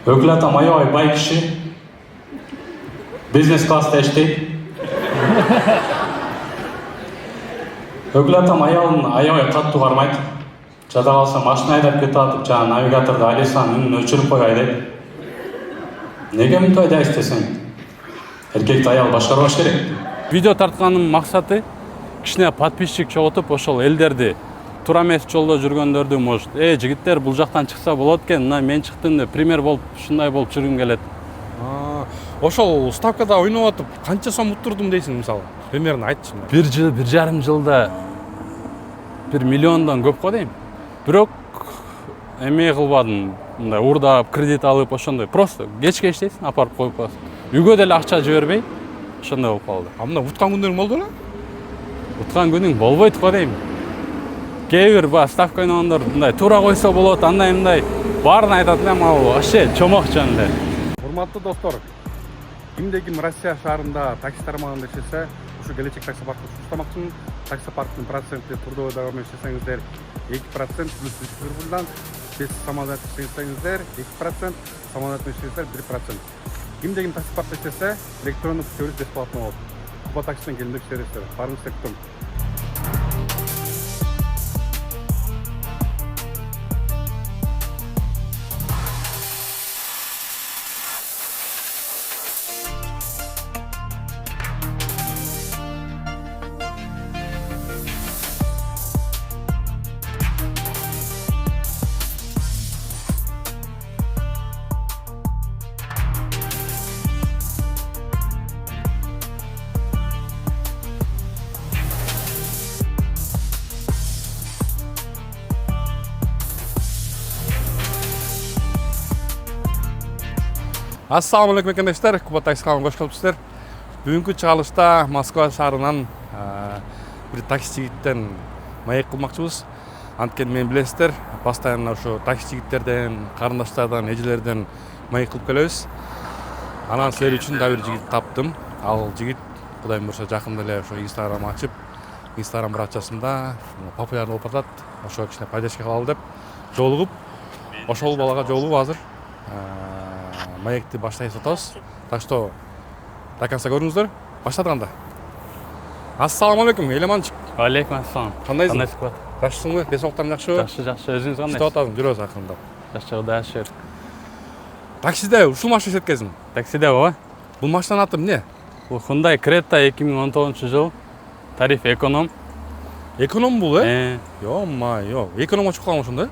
Өкіл атам аябай бай кіші, бизнес класста іштейді. Өкіл атам аябай қатты қармайды. Жада қалса машина айдап кете атып, жаңа навигаторда Алисаның үнін өшіріп қойғай дейді. Неге мұндай да істесең? Еркекті аял башқарбаш керек. Видео тартқаным мақсаты кішіне подписчик чоғытып, ошол элдерди туура эмес жолдо жүргөндөрдү может, жигиттер бул жактан чыкса болот экен, мына мен чыктым деп пример болуп, ушундай болуп жүргүм келет. Ошол ставкада ойноп атып, канча сом уттурдум дейсиң мисалы? Примерно айтчы. 1 жыл, 1,5 жылда 1 миллиондон көп го дейм. Бирок эме кылбадым, мындай уурдап, кредит алып ошондой. Просто кечке иштейсиң, апарып коюп коесуң. Үйгө деле акча жибербей, ошондой болуп калды. Мына уткан күндөрүң болду беле? Уткан күнүң болбойт го дейм. Кээ бир ставка ойногондор мындай туура койсо болот, андай мындай баарын айтат элем, ал вообще чомок жөнүндө. Урматтуу достор, кимде ким Россия шаарында такси тармагында иштесе, ушу келечек такси паркын уштамакчымын. Такси парктын проценти трудовой договор менен иштесеңиздер 2% плюс 3 рубльдан, без самолет иштесеңиздер 2%, самолет менен иштесеңиздер 1%. Кимде ким такси паркта иштесе, электрондук сервис бесплатно болот. Куба таксиден келиндик сервистер, барыңыздар күтөм. Assalamu alaikum arkadaşlar, Kuba Taksi kanalına hoş geldiniz. Бүгүнкү чыгарылышта Москва шаарынан бир такси жигиттен маек кылмакчыбыз. Анткени мен билесиздер, постоянно ошо такси жигиттерден, карындаштардан, эжелерден маек кылып келебиз. Анан силер үчүн да бир жигит таптым. Ал жигит Кудайым буюрса жакында эле ошо Instagram ачып, Instagram баракчасында популярдуу болуп атат. Ошо кичине пайдачка кылалы деп жолугуп, ошол балага жолугуп азыр маекти баштайбыз атабыз. Так что до конца көрүңүздөр. Баштадыганда. Ассаламу алейкум, Элеманчик. Алейкум ассалам. Кандайсың? Кандайсың? Жакшысыңбы? Денсаулыктарың жакшыбы? Жакшы, өзүңүз кандай? Иштеп атасың, жүрөбүз акырындап. Жакшы, Кудай шүгүр. Таксиде ушул машина иштеткенсиң. Таксиде ооба. Бул машинанын аты эмне? Бул Hyundai Creta 2019 жыл. Тариф эконом. Эконом бул, Ё-моё, экономго чыгып калган ошондой?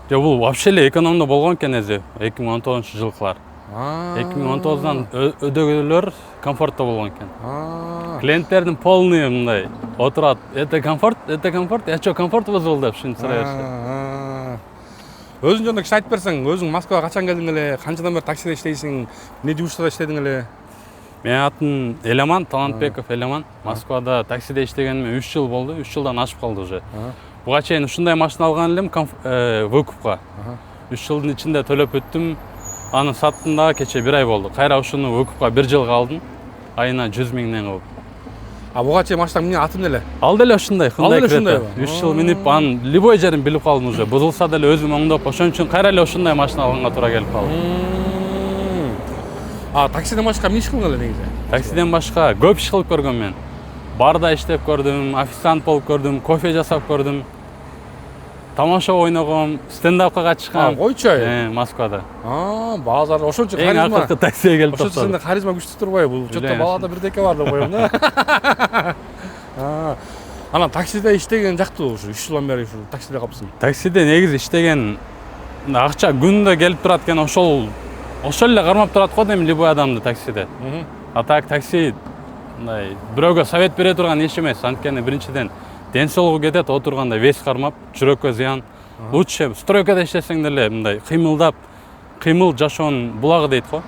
Жок, бул вообще эле экономдо болгон экен эзи, 2019 жылкылар. 2019-дан өдөгөлөр комфортто болгон экен. Клиенттердин полный мындай отурат. Это комфорт, я чё комфорт вызвал деп ушинтип сурай беришет. Өзүң жөнүндө кичине айтып берсең, өзүң Москвага качан келдиң эле, канчадан бери таксиде иштейсиң, эмне жумушта иштедиң эле? Менин атым Элеман, Талантбеков Элеман. Москвада таксиде иштегениме 3 жыл болду, 3 жылдан ашып калды уже. Буга чейин ушундай машина алган элем выкупка. 3 жылдын ичинде төлөп өттүм. Аны саттым да кече 1 ай болду. Кайра ушуну выкупка 1 жылга алдым. Айына 100 миңден кылып. Буга чейин машинаңдын эмне аты эмне эле? Ал деле ушундай, Hyundai Creta. 3 жыл минип, анын любой жерин билип калдым уже. Бузулса деле өзүм оңдоп, ошон үчүн кайра эле ушундай машина алганга туура келип калды. Таксиден башка эмне иш кылдың эле негизи? Таксиден башка көп иш кылып көргөм мен. Барда иштеп көрдүм, официант болуп көрдүм, кофе жасап көрдүм. Тамаша ойногом, стендапка катышкам. Койчу. Москвада. Базар ошончо Эң харизма. акыркы таксиге келип Ошончо сенде харизма күчтүү турбайбы? Бул чөтө балада бирдеке бар деп коем да. Анан таксиде иштеген жактуу ушу 3 жылдан бери ушу таксиде калыпсың. Таксиде негизи иштеген акча күндө келип турат экен, ошол эле кармап турат го дейм любой адамды таксиде. А так такси мындай бирөөгө совет бере турган иш эмес. Анткени биринчиден ден соолугу кетет, отурганда вес кармап, жүрөккө зыян. Лучше стройкада иштесең деле мындай кыймылдап, кыймыл жашоонун булагы дейт го.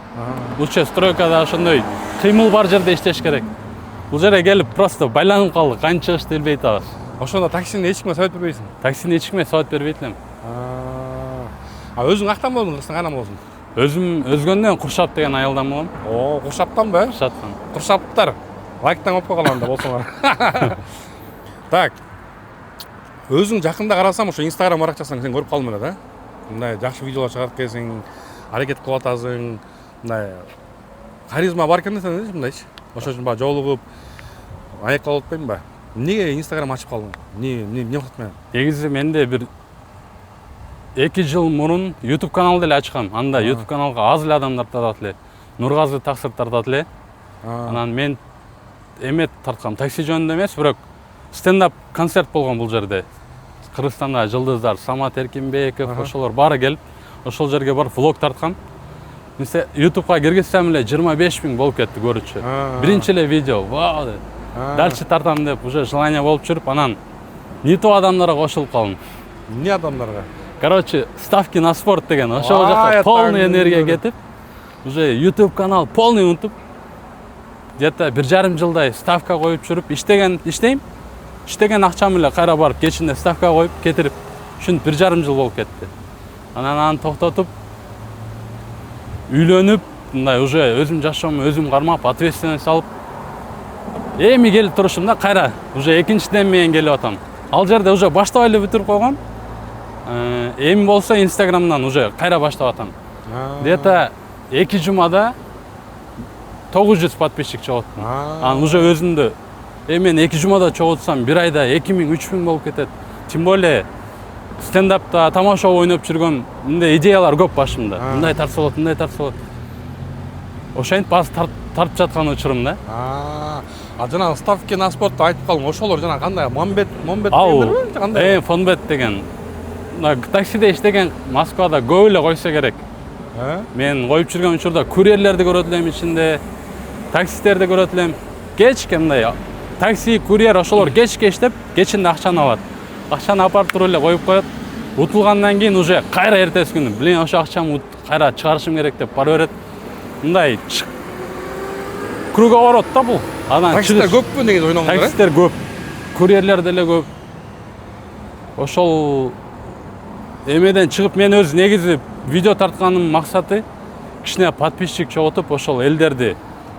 Лучше стройкада ошондой кыймыл бар жерде иштеш керек. Бул жерге келип просто байланып калдык, канча чыгышты билбей атабыз. Ошондо таксини эч кимге совет бербейсиң? Таксини эч кимге совет бербейт элем. Өзүң актан болдуң, кызың кайдан болдуң? Өзүм өзгөндөн Куршап деген айылдан болом. Куршаптанбы? Куршаптан. Куршаптар. Лайктан коюп койгон да болсоңор. Так. Өзүң жакында карасам, ошо Instagram баракчасынан сен көрүп калдым эле да. Мындай жакшы видеолор чыгарып келсең, аракет кылып атасың, мындай харизма бар экен да сенде мындайчы. Ошол үчүн баягы жолугуп аякка атпайм ба? Эмнеге Instagram ачып калдың? Эмне максат менен? Негизи менде бир 2 жыл мурун YouTube канал деле ачкам. Анда YouTube каналга аз эле адамдар тартат эле. Нургазы Таксыр тартат эле. Анан мен эмет тарткам, такси жөнүндө эмес, бирок стендап концерт болгон бул жерде. Кыргызстанда жылдыздар Самат Эркинбеков, ошолор баары келип, ошол жерге барып влог тарткам. Мисалы YouTubeга киргизсем эле 25 000 болуп кетти көрүүчү. Биринчи эле видео, вау деп. Дальше тартам деп уже желание болуп жүрүп, анан не то адамдарга кошулуп калдым. Эмне адамдарга? Короче, ставки на спорт деген, ошол жака полный энергия кетип, уже YouTube канал полный унутуп, где-то 1,5 жылдай ставка коюп жүрүп, иштеген акчам эле кайра барып кечинде ставка коюп кетирип, ушинтип 1,5 жыл болуп кетти. Анан аны токтотуп, үйлөнүп, мындай уже өзүм жашоомду өзүм кармап, ответственность алып, эми келип турушум да, кайра уже экинчиден менен келип атам. Ал жерде уже баштап эле бүтүрүп койгом. Эми болсо Instagram'дан уже кайра баштап атам. Где-то 2 жумада 900 подписчик чогулттум. Анан уже өзүмдө мен 2 жумада чогултсам 1 айда 2000-3000 болуп кетет. Тем более стендапта тамаша ойноп жүргөн мындай идеялар көп башымда. Мындай тартса болот, мындай тартса болот. Ошентип бааз тартып жаткан учурум да. Жанагы ставки на спортты айтып калдың. Ошолор жана кандай? Момбет дегендерби? Кандай? Фонбет деген. Таксиде иштеген Москвада көп эле койсо керек. Мен коюп жүргөн учурда курьерлерди көрөт элем ичинде, таксистерди көрөт элем. Кечке мындай такси, курьер ошолор кечке иштеп, кечинде акчаны алат. Акчаны апарып туруп эле коюп коет. Утулгандан кийин уже кайра эртеси күнү, блин, ошо акчамды кайра чыгарышым керек деп бара берет. Мындай круговорот да бул. Таксистер көппү негизи ойногондор? Таксистер көп. Курьерлер деле көп. Ошол эмеден чыгып мен өз негизи видео тартканымдын максаты кичине подписчик чогултуп, ошол элдерди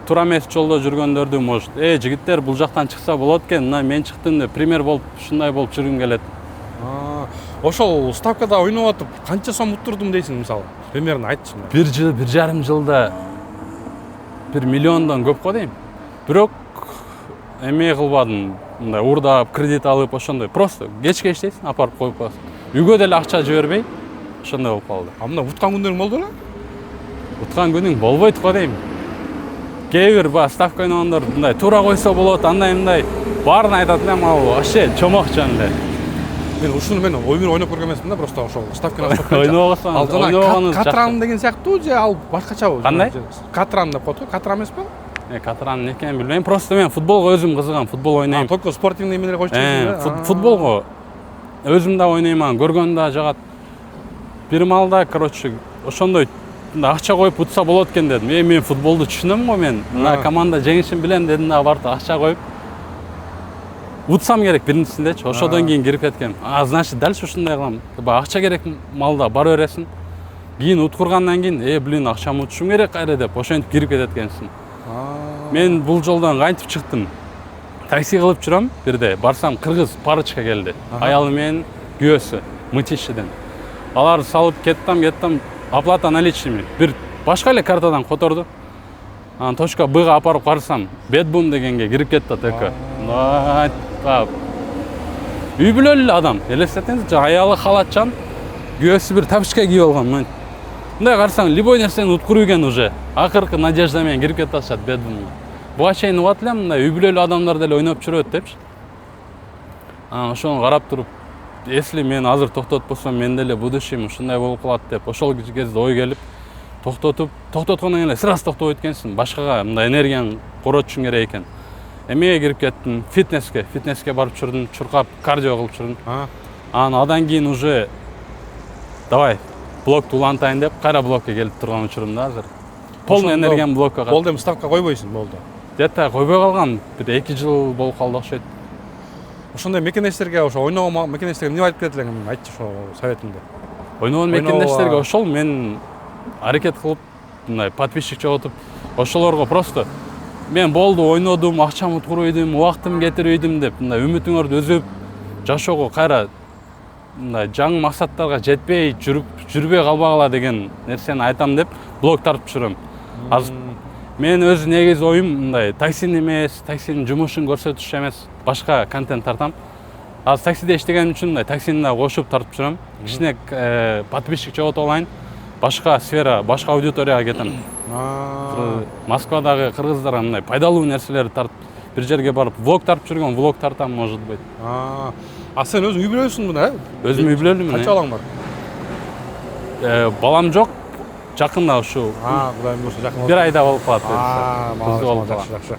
туура эмес жолдо жүргөндөрдү, может, жигиттер бул жактан чыкса болот экен, мына мен чыктым деп пример болуп, ушундай болуп жүргүм келет. Ошол ставкада ойноп атып канча сом уттурдум дейсиң мисалы? Примерно айтчы. 1,5 жылда 1 миллиондон көп го дейм. Бирок эме кылбадым, мындай уурдап, кредит алып, ошондой. Просто кечке иштейсиң, апарып коюп коесуң. Үйгө деле акча жибербей, ошондой болуп калды. Мына уткан күндөрүң болду эле? Уткан күнүң болбойт го дейм. Кээ бир ставка ойногондор мындай туура койсо болот, андай мындай баарын айтат элем, ал вообще чомок жөн эле. Мен ушуну оймун ойноп көргөн эмесмин да, просто ошол ставка на спорт. Ойногонуңуз Катран деген сыяктуу же ал башкачабы? Кандай? Катран деп коет го, Катран эмеспи? Катран не экенин билбейм, просто мен футболго өзүм кызыгам, футбол ойнойм. Только спортивный эмелер койчу жүрсүң. Футболго өзүм да ойнойм, көргөн да жагат. Бир маалда, короче, ошондой акча коюп утса болот экен дедим. Мен футболду түшүнөм го, мен мына команда жеңишин билем дедим да, барып акча коюп утсам керек биринчисиндечи. Ошодон кийин кирип кеткем. Значит, дальше ушундай кылам. Акча керек маалда бара бересиң. Кийин уткургандан кийин, блин, акчамды утушум керек кайра деп ошентип кирип кетет экенсиң. Мен бул жолдон кантип чыктым? Такси кылып жүрөм, бирде барсам кыргыз парочка келди. Аялы менен күйөөсү Мытищеден. Алар салып кеттим, оплата наличными. Бир башка эле картадан которду. Анан точка Б-га апарып карасам, Бетбум дегенге кирип кетти ТК. Үй бүлөлүү эле адам. Элестетиңиз, аялы халатчан, күйөөсү бир тапочка кийип алган. Мындай карасаң, любой нерсени уткуруп ийген уже. Акыркы надежда менен кирип кетип атышат Бетбумга. Буга чейин угат элем, мындай үй бүлөлүү адамдар деле ойноп жүрөт депчи. Анан ошону карап туруп, если мен азыр токтотпосом, мен деле будущем ушундай болуп калат деп, ошол кезде ой келип, токтоткондон кийин эле сразу токтоп кеткенсиң, башкага мындай энергияны коротушуң керек экен. Эмеге кирип кеттим, фитнеске барып жүрдүм, чуркап, кардио кылып жүрдүм. Анан адан кийин уже давай блокты улантайын деп, кайра блокко келип турган учурумда азыр. Полный энергиям блокко калды. Болду, эми ставка койбойсуң, болду. Где-то койбой калган, бир 2 жыл болуп калды окшойт. Ошондой мекенештерге, ошо ойногон мекенештерге эмне айтып кетет элең, айтчы ошо советиңди. Ойногон мекенештерге ошол мен аракет кылып, мындай подписчик чогултуп, ошолорго просто мен болду, ойнодум, акчамды уткуруп ийдим, убактымды кетирип ийдим деп, мындай үмүтүңөрдү үзүп, жашоого кайра мындай жаңы максаттарга жетпей жүрбөй калбагыла деген нерсени айтам деп блог тартып жүрөм. Азыр мен өз негизи оюм мындай таксини эмес, таксинин жумушун көрсөтүш эмес, башка контент тартам. Азыр таксиде иштегеним үчүн мындай таксини да кошуп тартып жүрөм. Кичине подписчик жоготуп алайын, башка сфера, башка аудиторияга кетем. Москвадагы кыргыздарга мындай пайдалуу нерселерди тартып, бир жерге барып влог тартып жүргөн, влог тартам, может быть. Сен өзүң үй бүлөсүңбү да? Өзүм үй бүлөлүмүн. Канча балаң бар? Балам жок. Жакында ушу. Кудайым буюрса жакын. Бир айда болуп калат. Кызы болуп калат. Жакшы.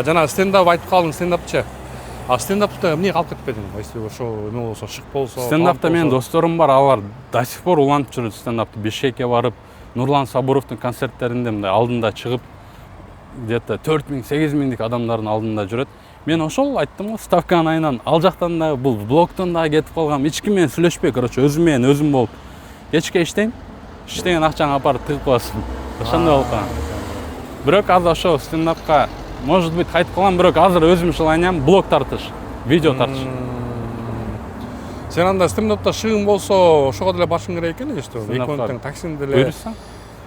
Жана стендап айтып калдың, стендапчы. Стендапта эмне калып кетпедиң? Если ошо эме болсо, шык болсо. Стендапта менин досторум бар, алар до сих пор улантып жүрөт стендапты. Бишкекке барып, Нурлан Сабуровдун концерттеринде мындай алдында чыгып, где-то 4000-8000дик адамдардын алдында жүрөт. Мен ошол айттым го, ставканын айынан ал жактан да бул блогтон да кетип калгам. Эч ким менен сүйлөшпөй, короче, өзүм менен өзүм болуп. Кечке иштейм, иштеген акчаңы апарып тыгып коесуң. Ошондой болуп калган. Бирок азыр ошо стендапка может быть кайтып калгам, бирок азыр өзүм желаниям блог тартыш, видео тартыш. Сен анда стендапта шыгын болсо, ошого деле башың керек экен, что? Эконтең таксин деле. Буйрса.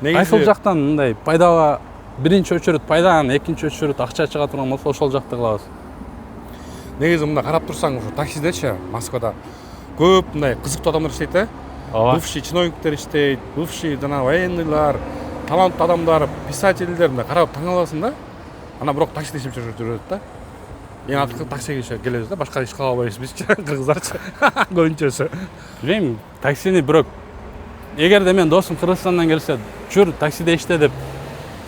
Кайсыл жактан мындай пайдага биринчи очередь пайдан, экинчи очередь акча чыга турган болсо ошол жакты кылабыз. Негизи мында карап турсаң, ошо таксидечи, Москвада көп мындай кызыктуу адамдар иштейт, бывший чиновниктер иштейт, бывший жана военныйлар, таланттуу адамдар, писательдер, мындай карап таң каласың да. Ана бирок таксиде иштеп жүрөт да. Эң акыркы таксиге келебиз да, башка иш кыла албайбыз бизчи, кыргыздарчы. Көбүнчөсү. Билбейм, таксини бирок эгерде мен досум Кыргызстандан келсе, жүр таксиде иште деп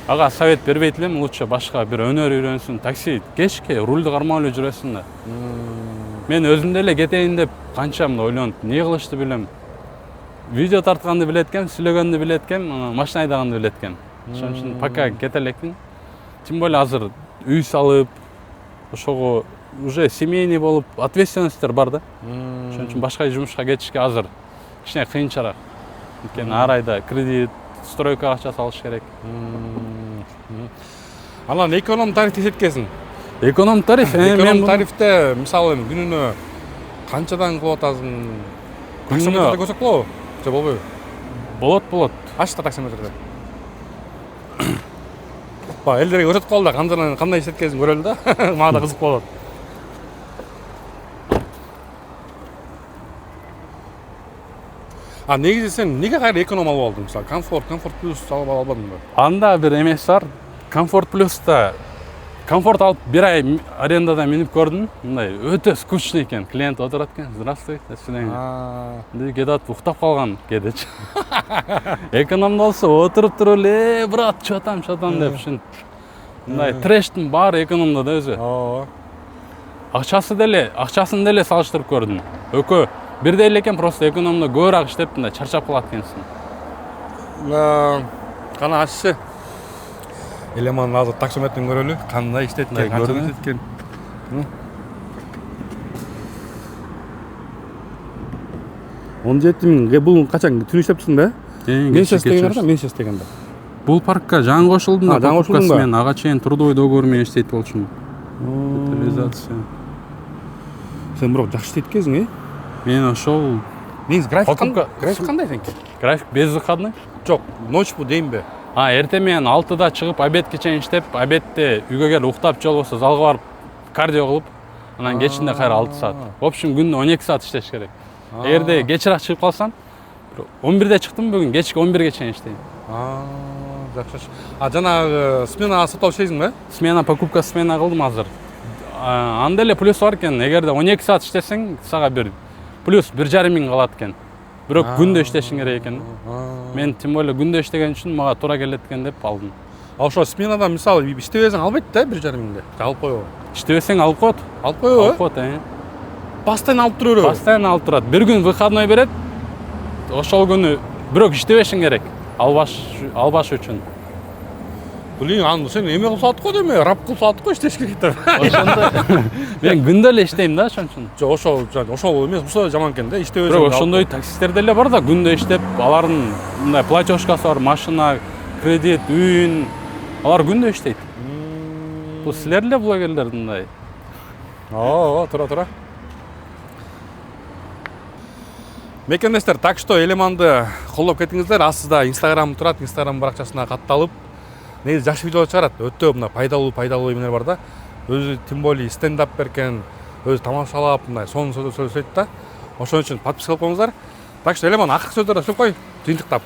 ага совет бербейт элем, лучше башка бир өнөр үйрөнсүн. Такси кечке рульду кармап эле жүрөсүң да. Мен өзүм деле кетейин деп канча мындай ойлонуп, эмне кылышты билем. Видео тартканды билет экен, сүйлөгөндү билет экен, машина айдаганды билет экен. Ошон үчүн пока кете элекмин. Тем более азыр үй салып, ошого уже семейный болуп, ответственностьтер бар да. Ошон үчүн башка жумушка кетишке азыр кичине кыйынчыраак. Анткени ар айда кредит, стройка акча салыш керек. Анан эконом тарифти эсептекесиң. Эконом тариф, эконом тарифте мисалы күнүнө канчадан кылып атасың? Таксометрде көрсөк болобу? Же болбойбу? Болот. Ачта таксометрде. Элдерге көрсөтүп кал да, кандай иштеткенин көрөлү да. Мага да кызык болот. Негизи сен эмнеге кайра эконом алып алдың? Мисалы, комфорт плюс алып албадыңбы? Анда бир эмеси бар. Комфорт плюста комфорт алып бир ай арендада минип көрдүм. Мындай өтө скучный экен. Клиент отурат экен. Здравствуйте, до свидания. Кетип уктап калган кедечи. Экономдо болсо отуруп туруп эле, брат, чотам деп ушинтип. Мындай трештин баары экономдо да өзү. Акчасын деле салыштырып көрдүм. Экөө бирдей эле экен, просто экономдо көбүрөөк иштеп мындай чарчап калат экенсиң. Кана аччы. Элеман азыр таксометрин көрөлү, кандай иштет экен, канча иштет экен. Он жети миң, бул качан түн иштеп турсуң да? Мен сейчас дегенде. Бул паркка жаңы кошулдум да, жаңы кошулдуң ба? мен ага чейин трудовой договор менен иштейт болчумун. Детализация. Сен бирок жакшы иштейт экенсиң, Мен ошол негизи график кандай сеники? график безвыходный? Жок, ночь бу деймби? Эртең менен 6-да чыгып, обедке чейин иштеп, обедте үйгө келип уктап, жол болсо залга барып кардио кылып, анан кечинде кайра 6 саат. В общем, күндө 12 саат иштеш керек. Эгерде кечирээк чыгып калсам, 11-де чыктым, бүгүн кечки 11-ге чейин иштейм. Жакшы. Жанагы смена сатып иштейсиңби? Смена, покупка смена кылдым азыр. Анда эле плюс бар экен. Эгерде 12 саат иштесең, сага бир плюс 1,5 миң калат экен. Бирок күндө иштешиң керек экен. Мен тем более күндө иштеген үчүн мага туура келет экен деп алдым. Ошо сменадан мисалы иштебесең албайт да 1,5 миңди. Алып койбу. Иштебесең алып коет. Алып койбу? Алып коет, Постоянно алып туруу. Постоянно алып турат. Бир күн выходной берет. Ошол күнү бирок иштебешиң керек. Албаш үчүн. Билиң, аны сен эме кылып салат го деме, раб кылып салат го иштеш керек деп. Ошондо мен күндө эле иштейм да, ошон үчүн. Жок, ошол эмес, бул жаман экен да, иштебесең. Бирок ошондой таксисттер деле бар да, күндө иштеп, алардын мындай платежкасы бар, машина, кредит, үйүн, алар күндө иштейт. Бул силер эле блогерлер мындай. Тура. Мекендештер, так что Элеманды колдоп кетиңиздер. Астыда Instagram турат, Instagram баракчасына катталып, негизи жакшы видеолор чыгарат. Өтө мына пайдалуу эмелер бар да. Өзү тем более стендап беркен, өзү тамашалап, мындай сонун сөйлөйт да. Ошон үчүн подписка кылып коюңуздар. Так что Элеман акыркы сөздөрдү сөйлөп кой, жыйынтыктап.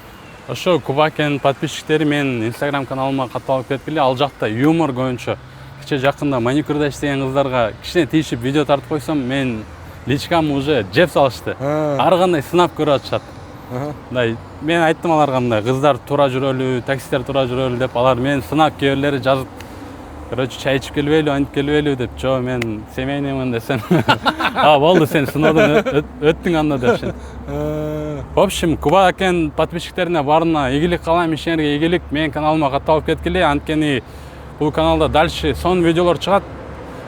Ошо Кубакен подписчиктери менин Instagram каналыма катталып кеткиле, ал жакта юмор көбүнчө. Киче жакында маникюрда иштеген кыздарга кичине тийишип видео тартып койсом, мен личкам уже жеп салышты. Ар кандай сынап көрүп атышат. Мындай мен айттым аларга мындай кыздар туура жүрөлү, таксисттер туура жүрөлү деп, алар мен сынап келбелери жазып, короче, чай ичип келбейлби, антип келбейлби деп, жо мен семейныймын десем, болду сен сыноодон өттүң анда депшин. В общем, Кубакен подписчиктерине баарына ийгилик каалайм, ишиңерге ийгилик. Менин каналыма катталып кеткиле, анткени бул каналда дальше сонун видеолор чыгат.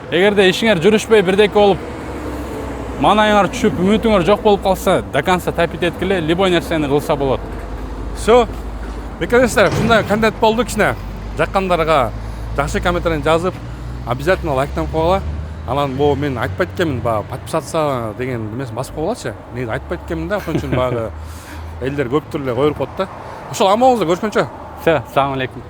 Эгерде ишиңер жүрүшпөй бирдеке болуп, маанайыңар түшүп, үмүтүңөр жок болуп калса, до конца тапит эткиле, любой нерсени кылса болот. Все. Мекендештер, ушундай контент болду кичине. Жаккандарга жакшы комментарий жазып, обязательно лайктап койгула. Анан мен айтпайт экенмин, подписаться деген эмесин басып койгулачы. Негизи айтпайт экенмин да, ошон үчүн элдер көптүр эле коюлуп коет да. Ошол аман болуңуздар, көрүшкөнчө. Все, салам алейкум.